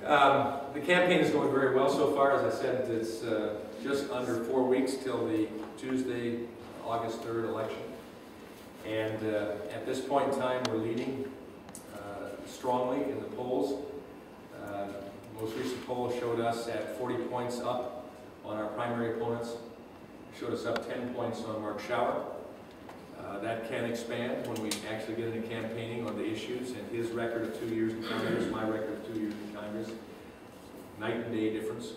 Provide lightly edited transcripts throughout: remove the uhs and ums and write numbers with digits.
The campaign is going very well so far. As I said, it's just under 4 weeks till the Tuesday, August 3rd election. And at this point in time, we're leading strongly in the polls. The most recent poll showed us at 40 points up on our primary opponents. Showed us up 10 points on Mark Schauer. That can expand when we actually get into campaigning on the issues, and his record of 2 years in Congress, my record of 2 years in Congress, night and day difference,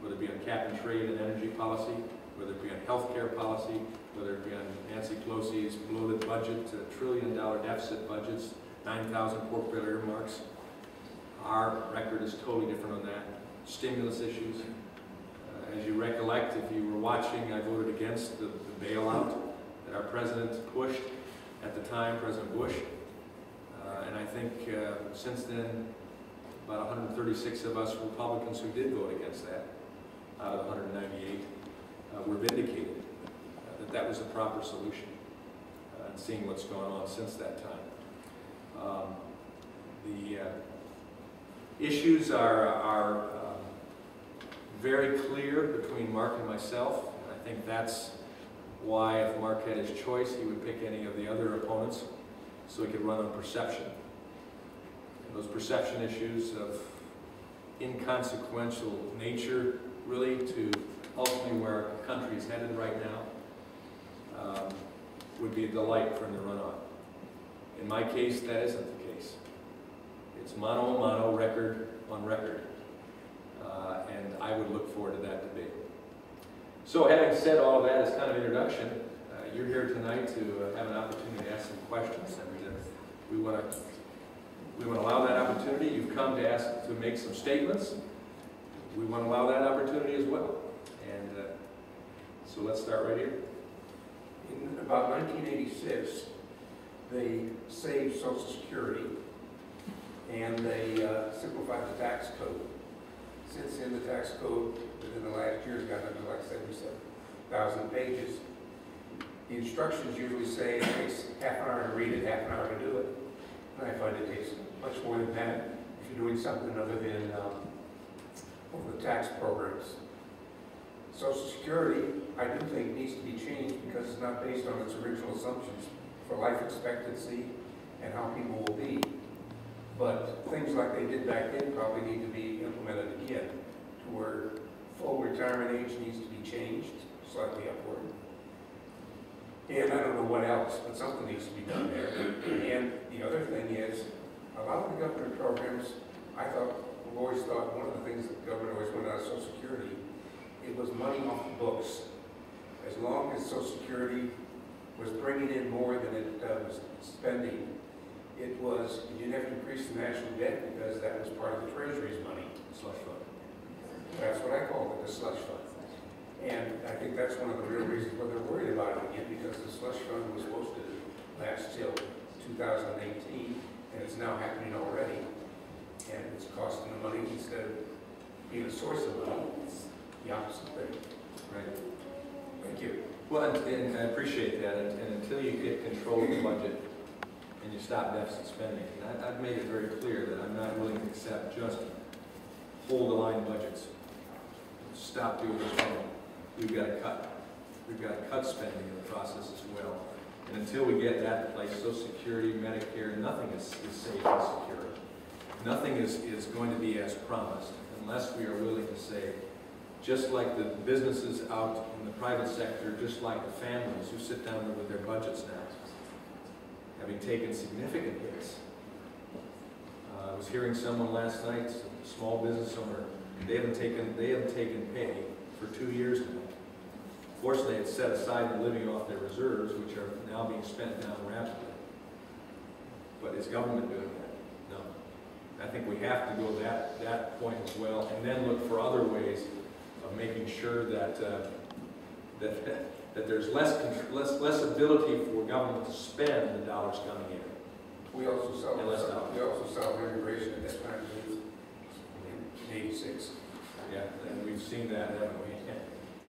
whether it be on cap and trade and energy policy, whether it be on health care policy, whether it be on Nancy Pelosi's bloated budget, $1 trillion deficit budgets, 9,000 pork barrel earmarks. Our record is totally different on that. Stimulus issues. As you recollect, if you were watching, I voted against the bailout that our president pushed at the time, President Bush. And I think since then, about 136 of us Republicans who did vote against that, out of 198, were vindicated that that was a proper solution. And seeing what's gone on since that time. The issues are very clear between Mark and myself. I think that's why, if Mark had his choice, he would pick any of the other opponents so he could run on perception. And those perception issues of inconsequential nature, really, to ultimately where our country is headed right now, would be a delight for him to run on. In my case, that isn't the case. It's mano a mano, record on record. And I would look forward to that debate. So having said all of that as kind of introduction, you're here tonight to have an opportunity to ask some questions. And we want to allow that opportunity. You've come to ask to make some statements. We want to allow that opportunity as well. And so let's start right here. In about 1986, they saved Social Security and they simplified the tax code. Since then, the tax code within the last year has gotten up to like 77,000 pages. The instructions usually say it takes half an hour to read it, half an hour to do it. And I find it takes much more than that if you're doing something other than over the tax programs. Social Security, I do think, needs to be changed because it's not based on its original assumptions for life expectancy and how people will be. But things like they did back then probably need to be implemented again, to where full retirement age needs to be changed slightly upward. And I don't know what else, but something needs to be done there. And the other thing is, a lot of the government programs, I've always thought one of the things that the government always wanted out of Social Security, it was money off the books. As long as Social Security was bringing in more than it was spending, it was, you didn't have to increase the national debt because that was part of the Treasury's money. Slush fund. That's what I call it, the slush fund. And I think that's one of the real reasons why they're worried about it again, because the slush fund was supposed to last till 2018, and it's now happening already. And it's costing the money instead of being a source of money. It's the opposite thing. Right. Thank you. Well, and I appreciate that. And until you get control of the budget and you stop deficit spending, and I've made it very clear that I'm not willing to accept just hold-the-line budgets. Stop doing this. We've got to cut. We've got to cut spending in the process as well. And until we get that in place, Social Security, Medicare, nothing is safe and secure. Nothing is going to be as promised unless we are willing to say, just like the businesses out in the private sector, just like the families who sit down with their budgets now, having taken significant hits. I was hearing someone last night, a small business owner, they haven't taken pay for 2 years now. Fortunately, it's set aside and living off their reserves, which are now being spent down rapidly. But is government doing that? No. I think we have to go that point as well, and then look for other ways of making sure that that there's less ability for government to spend the dollars coming in. We also saw immigration at that time in 86. Yeah, and we've seen that, haven't we?